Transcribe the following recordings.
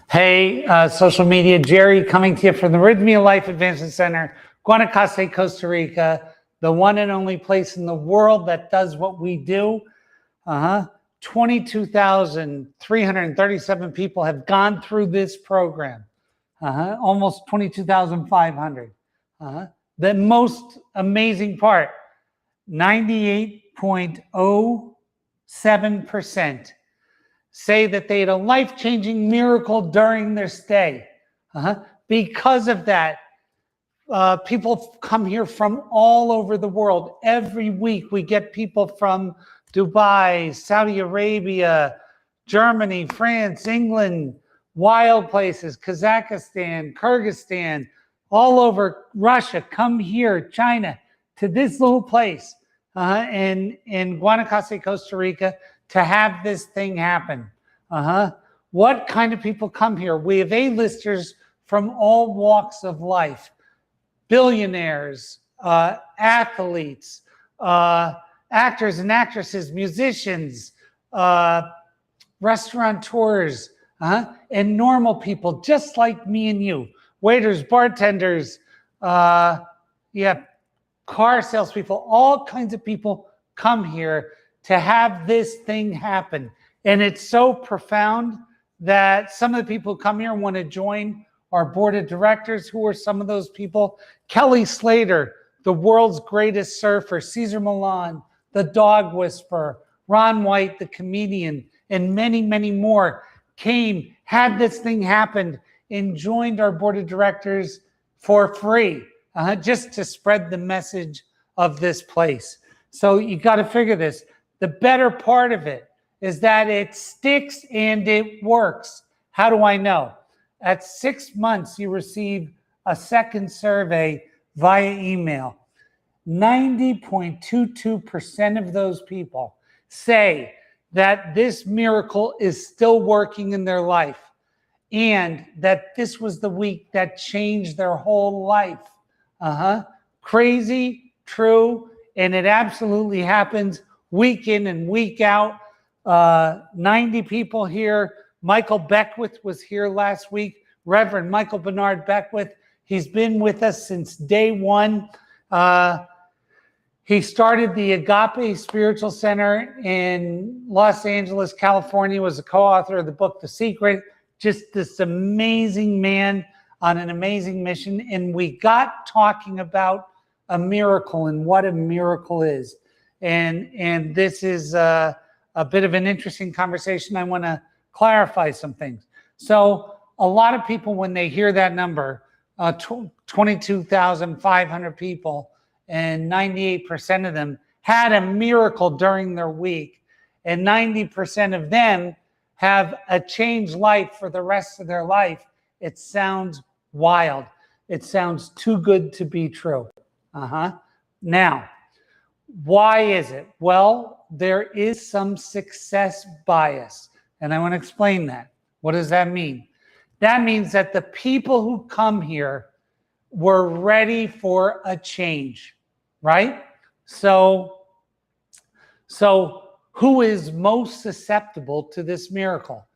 Hey, social media, Jerry coming to you from the Rythmia Life Advancement Center, Guanacaste, Costa Rica, the one and only place in the world that does what we do. 22,337 people have gone through this program. Almost 22,500. The most amazing part, 98.07% say that they had a life-changing miracle during their stay. Because of that, people come here from all over the world. Every week we get people from Dubai, Saudi Arabia, Germany, France, England, wild places, Kazakhstan, Kyrgyzstan, all over Russia, come here, China, to this little place in Guanacaste, Costa Rica, to have this thing happen. What kind of people come here? We have A-listers from all walks of life. Billionaires, athletes, actors and actresses, musicians, restaurateurs, and normal people just like me and you. Waiters, bartenders, car salespeople, all kinds of people come here to have this thing happen. And it's so profound that some of the people who come here want to join our board of directors. Who are some of those people? Kelly Slater, the world's greatest surfer, Cesar Millan, the dog whisperer, Ron White, the comedian, and many, many more came, had this thing happen, and joined our board of directors for free, just to spread the message of this place. So you got to figure this. The better part of it is that it sticks and it works. How do I know? At 6 months, you receive a second survey via email. 90.22% of those people say that this miracle is still working in their life, and that this was the week that changed their whole life. Crazy, true, and it absolutely happens week in and week out. 90 people here. Michael Beckwith was here last week. Reverend Michael Bernard Beckwith. He's been with us since day one. He started the Agape Spiritual Center in Los Angeles, California, was a co-author of the book, The Secret. Just this amazing man on an amazing mission. And we got talking about a miracle and what a miracle is. And this is a bit of an interesting conversation. I want to clarify some things. So a lot of people, when they hear that number, 22,500 people, and 98% of them had a miracle during their week, and 90% of them have a changed life for the rest of their life, it sounds wild. It sounds too good to be true. Now, why is it? Well, there is some success bias, and I want to explain that. What does that mean? That means that the people who come here were ready for a change, right? So who is most susceptible to this miracle?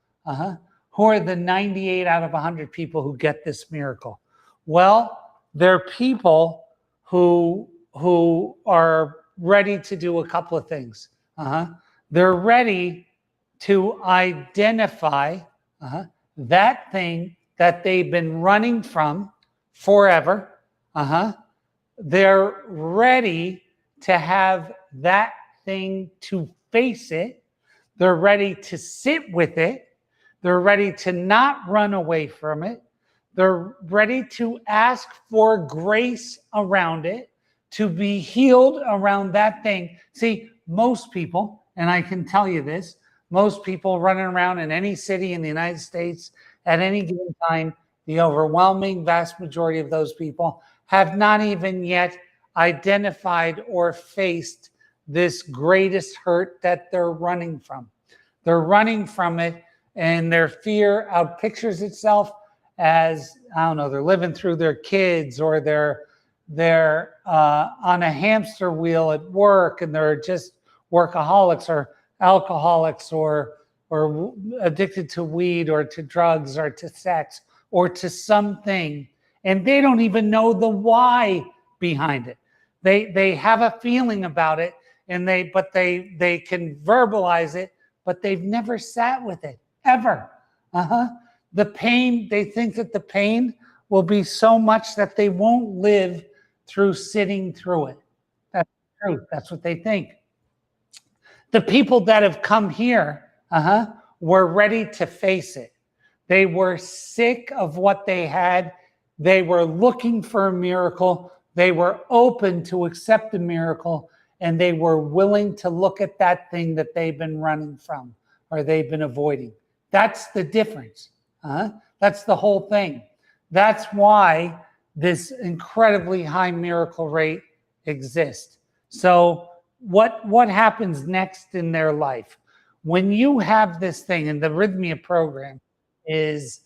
Who are the 98 out of 100 people who get this miracle? Well, they're people who are ready to do a couple of things. They're ready to identify that thing that they've been running from forever. They're ready to have that thing to face it. They're ready to sit with it. They're ready to not run away from it. They're ready to ask for grace around it, to be healed around that thing. See, most people, and I can tell you this, most people running around in any city in the United States at any given time, the overwhelming vast majority of those people have not even yet identified or faced this greatest hurt that they're running from. They're running from it, and their fear outpictures itself as, I don't know, they're living through their kids, or they're on a hamster wheel at work, and they're just workaholics or alcoholics, or or addicted to weed or to drugs or to sex or to something, and they don't even know the why behind it. They have a feeling about it, and they can verbalize it, but they've never sat with it ever. The pain, they think that the pain will be so much that they won't live through sitting through it. That's the truth. That's what they think. The people that have come here were ready to face it. They were sick of what they had. They were looking for a miracle. They were open to accept a miracle, and they were willing to look at that thing that they've been running from or they've been avoiding. That's the difference. That's the whole thing. That's why this incredibly high miracle rate exists. So what happens next in their life? When you have this thing, and the Rythmia program is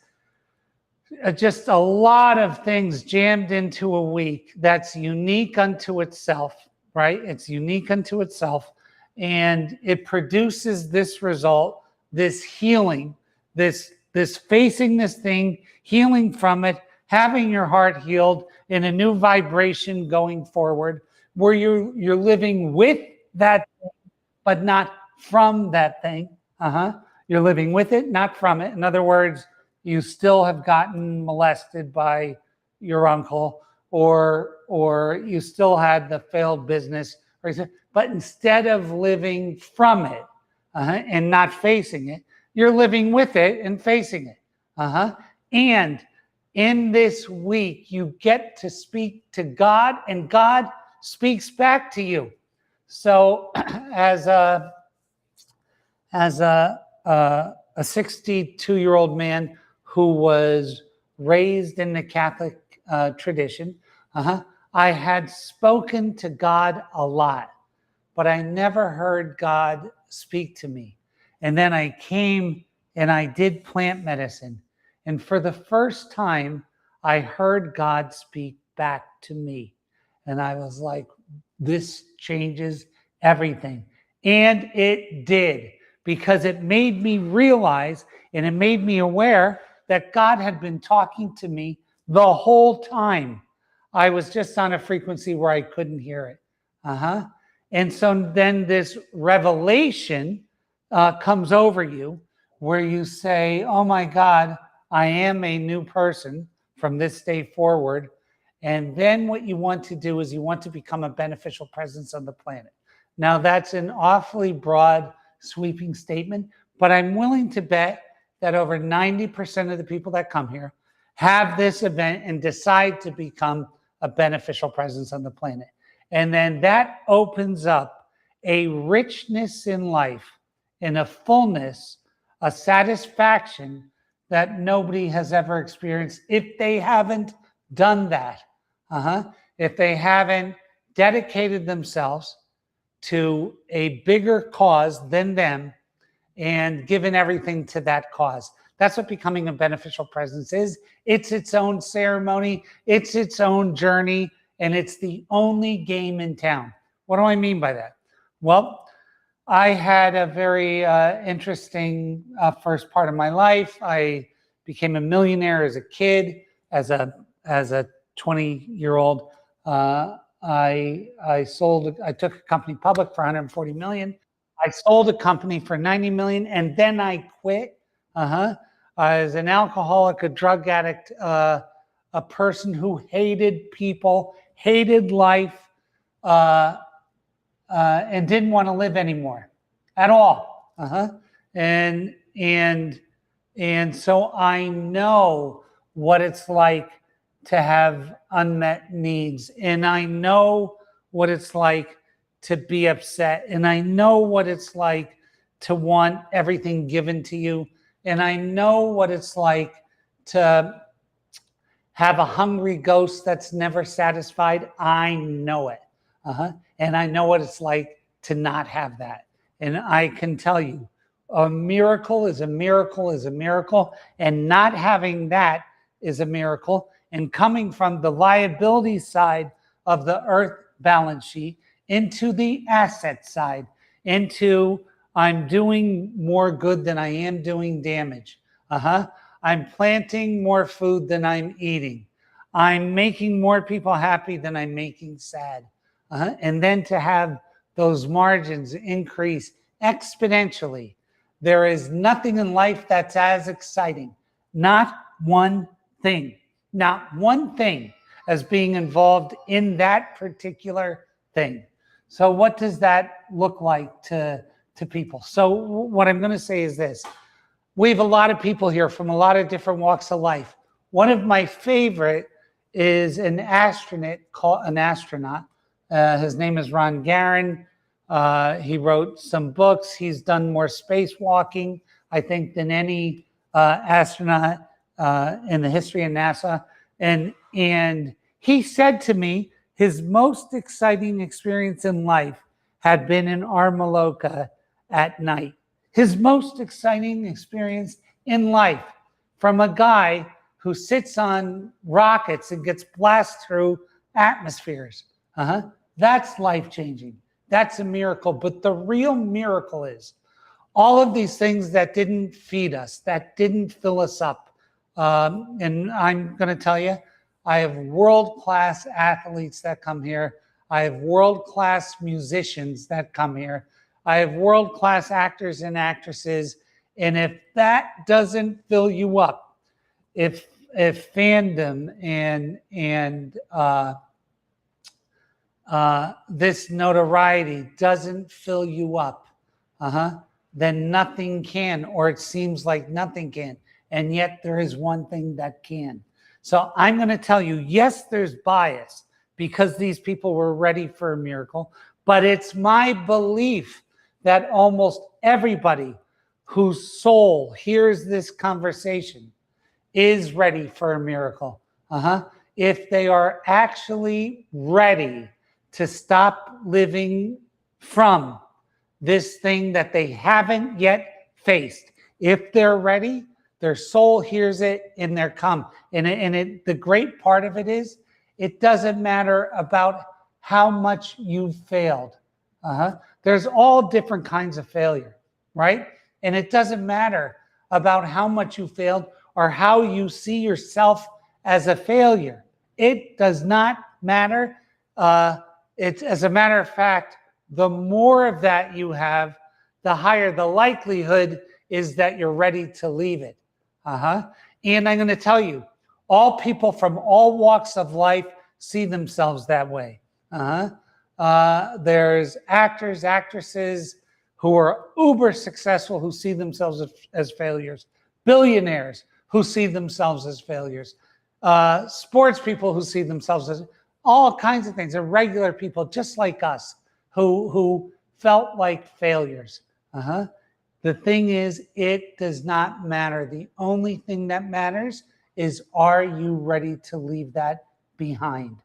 just a lot of things jammed into a week that's unique unto itself, right? It's unique unto itself, and it produces this result, this healing, this facing this thing, healing from it, having your heart healed in a new vibration going forward, where you're living with that thing, but not from that thing. You're living with it, not from it. In other words, you still have gotten molested by your uncle, or you still had the failed business, but instead of living from it and not facing it, you're living with it and facing it. And in this week, you get to speak to God, and God speaks back to you. So as a 62-year-old man who was raised in the Catholic tradition, I had spoken to God a lot, but I never heard God speak to me. And then I came and I did plant medicine. And for the first time, I heard God speak back to me. And I was like, this changes everything. And it did, because it made me realize, and it made me aware that God had been talking to me the whole time. I was just on a frequency where I couldn't hear it. And so then this revelation comes over you, where you say, oh my God, I am a new person from this day forward. And then what you want to do is you want to become a beneficial presence on the planet. Now, that's an awfully broad, sweeping statement, but I'm willing to bet that over 90% of the people that come here have this event and decide to become a beneficial presence on the planet. And then that opens up a richness in life, and a fullness, a satisfaction that nobody has ever experienced if they haven't done that. If they haven't dedicated themselves to a bigger cause than them and given everything to that cause. That's what becoming a beneficial presence is. It's its own ceremony, it's its own journey, and it's the only game in town. What do I mean by that? Well, I had a very interesting first part of my life. I became a millionaire as a kid, as a 20-year-old. I took a company public for 140 million. I sold a company for 90 million, and then I quit. As an alcoholic, a drug addict, a person who hated people, hated life, and didn't want to live anymore at all. And so I know what it's like to have unmet needs, and I know what it's like to be upset, and I know what it's like to want everything given to you, and I know what it's like to have a hungry ghost that's never satisfied. I know it. And I know what it's like to not have that. And I can tell you, a miracle is a miracle is a miracle, and not having that is a miracle. And coming from the liability side of the earth balance sheet into the asset side, into I'm doing more good than I am doing damage. I'm planting more food than I'm eating. I'm making more people happy than I'm making sad. And then to have those margins increase exponentially. There is nothing in life that's as exciting. Not one thing. Not one thing as being involved in that particular thing. So what does that look like to people? So what I'm going to say is this. We have a lot of people here from a lot of different walks of life. One of my favorite is an astronaut. His name is Ron Garan. He wrote some books. He's done more spacewalking, I think, than any astronaut in the history of NASA. And he said to me his most exciting experience in life had been in Armaloka at night. His most exciting experience in life from a guy who sits on rockets and gets blasted through atmospheres. That's life-changing. That's a miracle. But the real miracle is all of these things that didn't feed us, that didn't fill us up. And I'm going to tell you, I have world-class athletes that come here. I have world-class musicians that come here. I have world-class actors and actresses. And if that doesn't fill you up, if fandom and this notoriety doesn't fill you up, then nothing can, or it seems like nothing can. And yet there is one thing that can. So I'm going to tell you, yes, there's bias because these people were ready for a miracle, but it's my belief that almost everybody whose soul hears this conversation is ready for a miracle. If they are actually ready to stop living from this thing that they haven't yet faced. If they're ready, their soul hears it and they're come. And the great part of it is, it doesn't matter about how much you've failed. There's all different kinds of failure, right? And it doesn't matter about how much you failed or how you see yourself as a failure. It does not matter. It's, as a matter of fact, the more of that you have, the higher the likelihood is that you're ready to leave it. And I'm going to tell you, all people from all walks of life see themselves that way. There's actors, actresses who are uber successful who see themselves as failures. Billionaires who see themselves as failures. Sports people who see themselves as all kinds of things. Irregular people just like us who felt like failures. The thing is, it does not matter. The only thing that matters is, are you ready to leave that behind?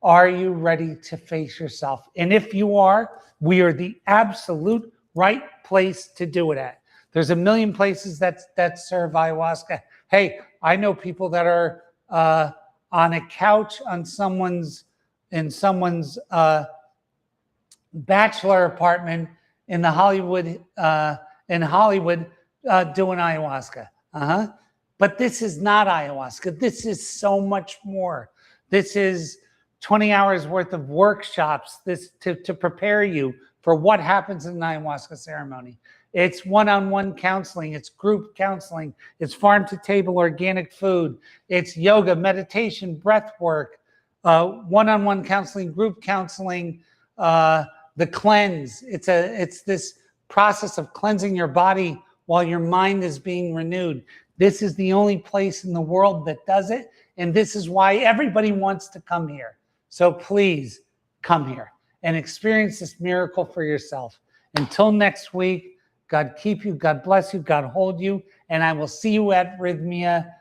Are you ready to face yourself? And if you are, we are the absolute right place to do it at. There's a million places that serve ayahuasca. Hey, I know people that are on a couch in someone's bachelor apartment in Hollywood doing ayahuasca. But this is not ayahuasca. This is so much more. This is 20 hours worth of workshops to prepare you for what happens in an ayahuasca ceremony. It's one-on-one counseling. It's group counseling. It's farm-to-table organic food. It's yoga, meditation, breath work, one-on-one counseling, group counseling, the cleanse. It's this process of cleansing your body while your mind is being renewed. This is the only place in the world that does it, and this is why everybody wants to come here. So please come here and experience this miracle for yourself. Until next week, God keep you, God bless you, God hold you, and I will see you at Rythmia